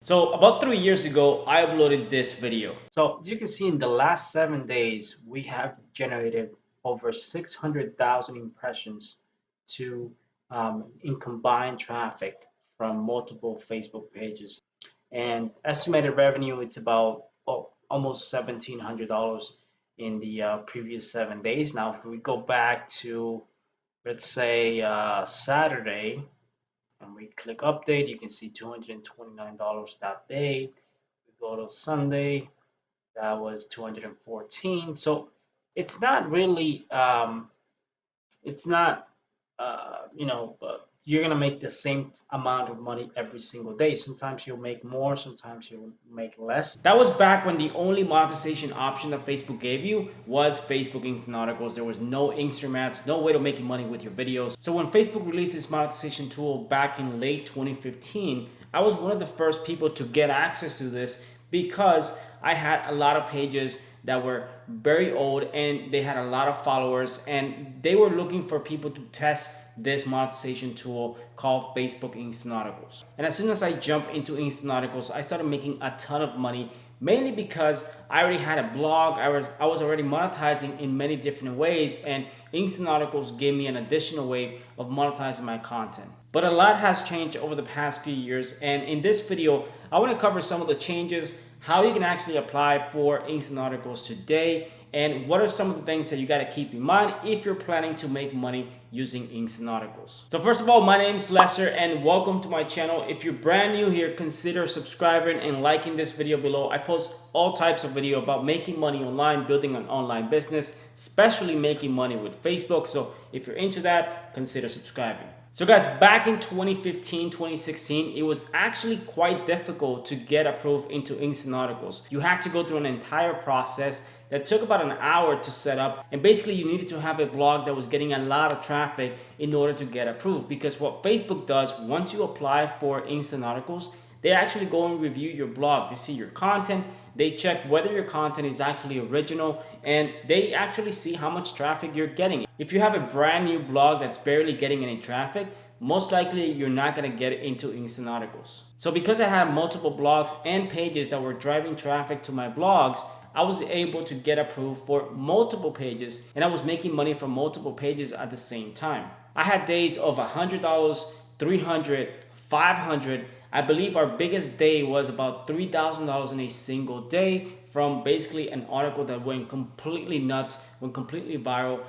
So about 3 years ago, I uploaded this video. So as you can see, in the last 7 days, we have generated over 600,000 impressions to in combined traffic from multiple Facebook pages. And estimated revenue, it's about almost $1,700 in the previous 7 days. Now, if we go back to, let's say, Saturday, and we click update, you can see $229 that day. We go to Sunday, that was 214. So it's not really, it's not, you're gonna make the same amount of money every single day. Sometimes you'll make more, sometimes you'll make less. That was back when the only monetization option that Facebook gave you was Facebook Instant Articles. There was no Instagram ads, no way to make money with your videos. So when Facebook released this monetization tool back in late 2015, I was one of the first people to get access to this because I had a lot of pages that were very old and they had a lot of followers, and they were looking for people to test this monetization tool called Facebook Instant Articles. And as soon as I jumped into Instant Articles, I started making a ton of money, mainly because I already had a blog. I was already monetizing in many different ways, and Instant Articles gave me an additional way of monetizing my content. But a lot has changed over the past few years, and in this video, I want to cover some of the changes, how you can actually apply for Instant Articles today, and what are some of the things that you got to keep in mind if you're planning to make money using Instant Articles. So first of all, my name is Lester and welcome to my channel. If you're brand new here, consider subscribing and liking this video below. I post all types of video about making money online, building an online business, especially making money with Facebook. So if you're into that, consider subscribing. So guys, back in 2015, 2016, it was actually quite difficult to get approved into Instant Articles. You had to go through an entire process that took about an hour to set up, and basically you needed to have a blog that was getting a lot of traffic in order to get approved. Because what Facebook does, once you apply for Instant Articles, they actually go and review your blog. They see your content, they check whether your content is actually original, and they actually see how much traffic you're getting. If you have a brand new blog that's barely getting any traffic, most likely you're not going to get into Instant Articles. So because I had multiple blogs and pages that were driving traffic to my blogs, I was able to get approved for multiple pages, and I was making money from multiple pages at the same time. I had days of $100, $300, $500. I believe our biggest day was about $3,000 in a single day from basically an article that went completely nuts, went completely viral.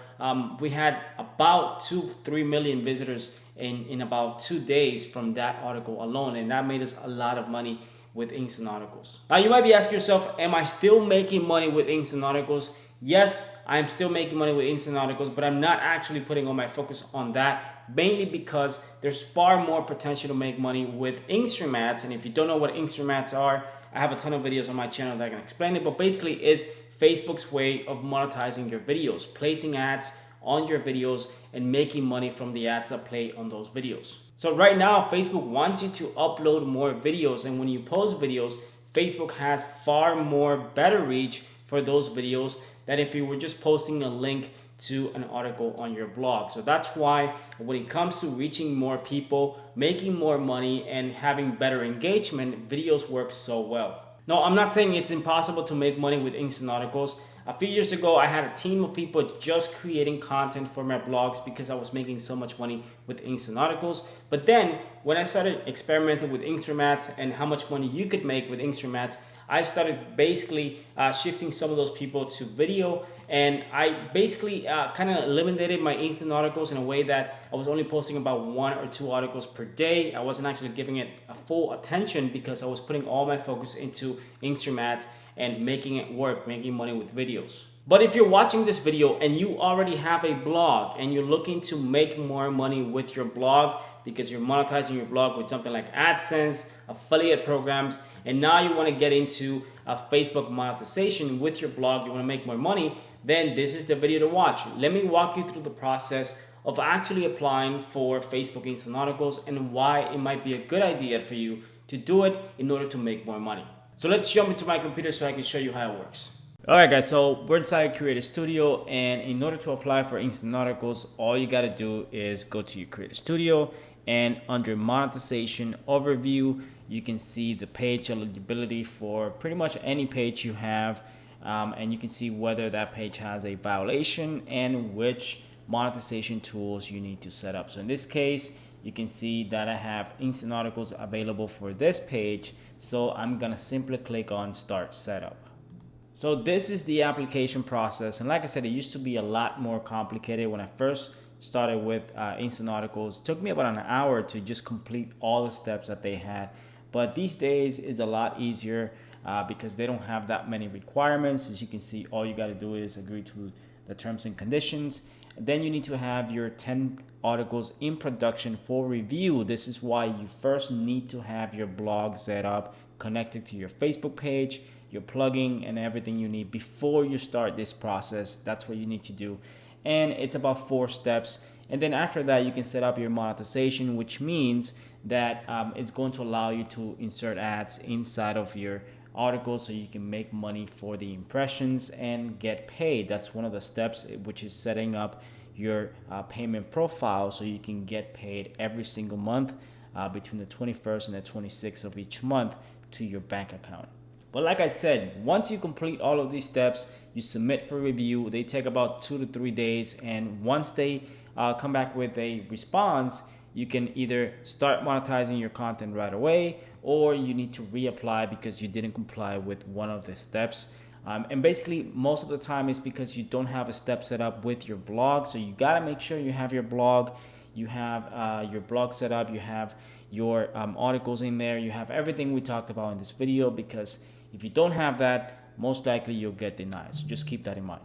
We had about 2-3 million visitors in about 2 days from that article alone, and that made us a lot of money with Instant Articles. Now you might be asking yourself, am I still making money with Instant Articles? Yes, I'm still making money with Instant Articles, but I'm not actually putting all my focus on that, mainly because there's far more potential to make money with Instagram ads. And if you don't know what Instagram ads are, I have a ton of videos on my channel that can explain it, but basically it's Facebook's way of monetizing your videos, placing ads on your videos and making money from the ads that play on those videos. So right now, Facebook wants you to upload more videos, and when you post videos, Facebook has far more better reach for those videos than if you were just posting a link to an article on your blog. So that's why when it comes to reaching more people, making more money, and having better engagement, videos work so well. No, I'm not saying it's impossible to make money with Instant Articles. A few years ago, I had a team of people just creating content for my blogs because I was making so much money with Instant Articles. But then when I started experimenting with Instagram ads and how much money you could make with Instagram ads, I started basically shifting some of those people to video, and I basically kind of eliminated my Instant Articles in a way that I was only posting about 1 or 2 articles per day. I wasn't actually giving it a full attention because I was putting all my focus into Instagram ads and making it work, making money with videos. But if you're watching this video and you already have a blog and you're looking to make more money with your blog because you're monetizing your blog with something like AdSense, affiliate programs, and now you want to get into Facebook monetization with your blog, you want to make more money, then this is the video to watch. Let me walk you through the process of actually applying for Facebook Instant Articles and why it might be a good idea for you to do it in order to make more money. So let's jump into my computer so I can show you how it works. Alright guys, so we're inside Creator Studio, and in order to apply for Instant Articles, all you got to do is go to your Creator Studio, and under Monetization Overview, You can see the page eligibility for pretty much any page you have, and you can see whether that page has a violation and which monetization tools you need to set up. So in this case, you can see that I have instant articles available for this page. So I'm gonna simply click on Start Setup. So this is the application process. And like I said, it used to be a lot more complicated. When I first started with instant articles, it took me about an hour to just complete all the steps that they had. But these days is a lot easier because they don't have that many requirements. As you can see, all you got to do is agree to the terms and conditions. Then you need to have your 10 articles in production for review. This is why you first need to have your blog set up, connected to your Facebook page, your plugin, and everything you need before you start this process. That's what you need to do. And it's about 4 steps. And then after that, you can set up your monetization, which means that it's going to allow you to insert ads inside of your articles so you can make money for the impressions and get paid. That's one of the steps, which is setting up your payment profile so you can get paid every single month between the 21st and the 26th of each month to your bank account. But like I said, once you complete all of these steps, you submit for review. They take about 2 to 3 days, and once they come back with a response, you can either start monetizing your content right away, or you need to reapply because you didn't comply with one of the steps. And basically, most of the time it's because you don't have a step set up with your blog. So you gotta make sure you have your blog, you have your blog set up, you have your articles in there, you have everything we talked about in this video, because if you don't have that, most likely you'll get denied. So just keep that in mind.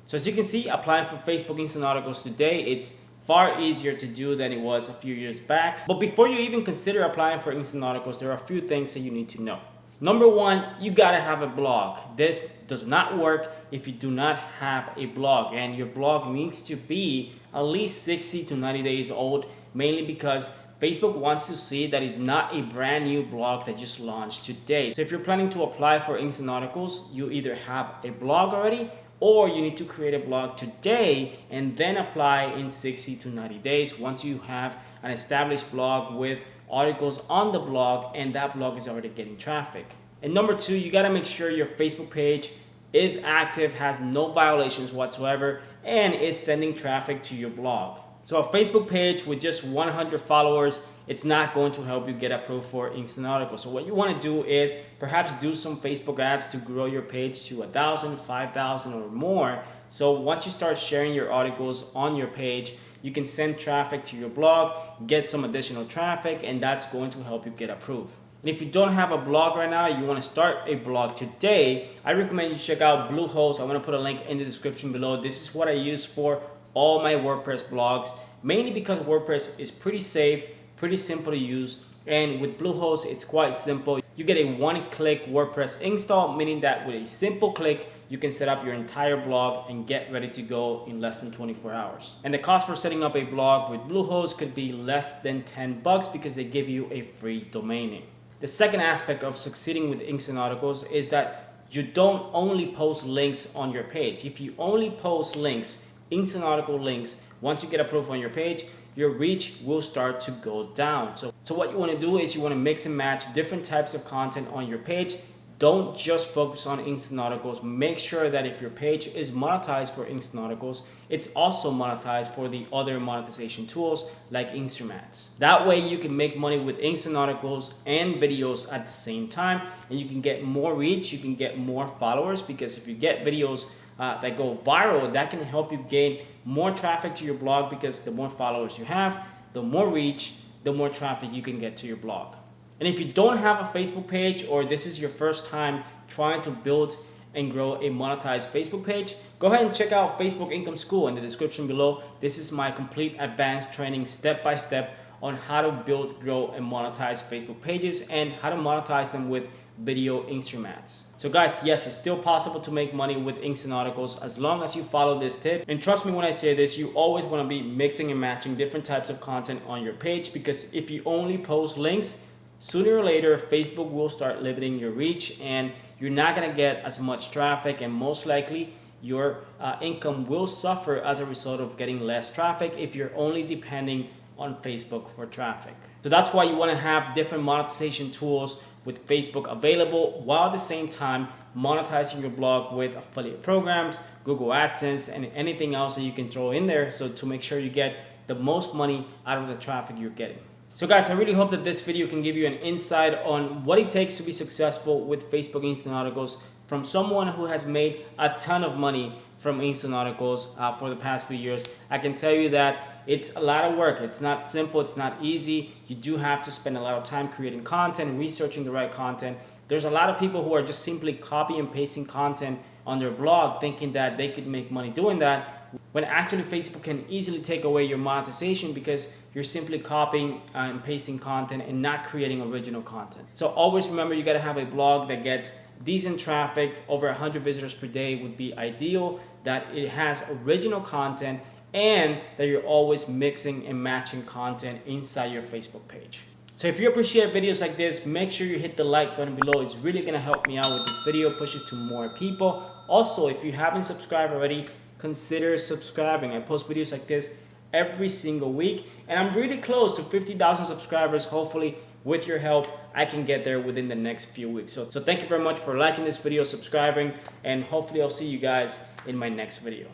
So as you can see, applying for Facebook Instant Articles today, it's far easier to do than it was a few years back. But before you even consider applying for Instant Articles, there are a few things that you need to know. Number one, you gotta have a blog. This does not work if you do not have a blog, and your blog needs to be at least 60 to 90 days old, mainly because Facebook wants to see that it's not a brand new blog that just launched today. So if you're planning to apply for Instant Articles, you either have a blog already, or you need to create a blog today and then apply in 60 to 90 days once you have an established blog with articles on the blog and that blog is already getting traffic. And number two, you gotta make sure your Facebook page is active, has no violations whatsoever, and is sending traffic to your blog. So a Facebook page with just 100 followers, it's not going to help you get approved for Instant Articles. So what you want to do is perhaps do some Facebook ads to grow your page to 1,000, 5,000 or more. So once you start sharing your articles on your page, you can send traffic to your blog, get some additional traffic, and that's going to help you get approved. And if you don't have a blog right now, you want to start a blog today, I recommend you check out Bluehost. I'm going to put a link in the description below. This is what I use for all my WordPress blogs, mainly because WordPress is pretty safe, pretty simple to use, and with Bluehost it's quite simple. You get a one-click WordPress install, meaning that with a simple click you can set up your entire blog and get ready to go in less than 24 hours. And the cost for setting up a blog with Bluehost could be less than $10 because they give you a free domain name. The second aspect of succeeding with Instant Articles is that you don't only post links on your page. If you only post links, Instant Article links, once you get approved on your page, your reach will start to go down. So what you want to do is you want to mix and match different types of content on your page. Don't just focus on Instant Articles. Make sure that if your page is monetized for Instant Articles, it's also monetized for the other monetization tools like Instagram ads. That way you can make money with Instant Articles and videos at the same time, and you can get more reach, you can get more followers, because if you get videos that go viral, that can help you gain more traffic to your blog, because the more followers you have, the more reach, the more traffic you can get to your blog. And if you don't have a Facebook page, or this is your first time trying to build and grow a monetized Facebook page, go ahead and check out Facebook Income School in the description below. This is my complete advanced training step-by-step on how to build, grow, and monetize Facebook pages and how to monetize them with video Instagram ads. So guys, yes, it's still possible to make money with Instant Articles as long as you follow this tip. And trust me when I say this, you always want to be mixing and matching different types of content on your page, because if you only post links, sooner or later Facebook will start limiting your reach and you're not going to get as much traffic, and most likely your income will suffer as a result of getting less traffic if you're only depending on Facebook for traffic. So that's why you want to have different monetization tools with Facebook available, while at the same time monetizing your blog with affiliate programs, Google AdSense, and anything else that you can throw in there, so to make sure you get the most money out of the traffic you're getting. So guys, I really hope that this video can give you an insight on what it takes to be successful with Facebook Instant Articles from someone who has made a ton of money from Instant Articles for the past few years. I can tell you that it's a lot of work. It's not simple. It's not easy. You do have to spend a lot of time creating content and researching the right content. There's a lot of people who are just simply copy and pasting content on their blog thinking that they could make money doing that, when actually Facebook can easily take away your monetization because you're simply copying and pasting content and not creating original content. So always remember, you got to have a blog that gets decent traffic. Over 100 visitors per day would be ideal, that it has original content, and that you're always mixing and matching content inside your Facebook page. So if you appreciate videos like this, make sure you hit the like button below. It's really gonna help me out with this video, push it to more people. Also, if you haven't subscribed already, consider subscribing. I post videos like this every single week, and I'm really close to 50,000 subscribers. Hopefully, with your help, I can get there within the next few weeks. So thank you very much for liking this video, subscribing, and hopefully I'll see you guys in my next video.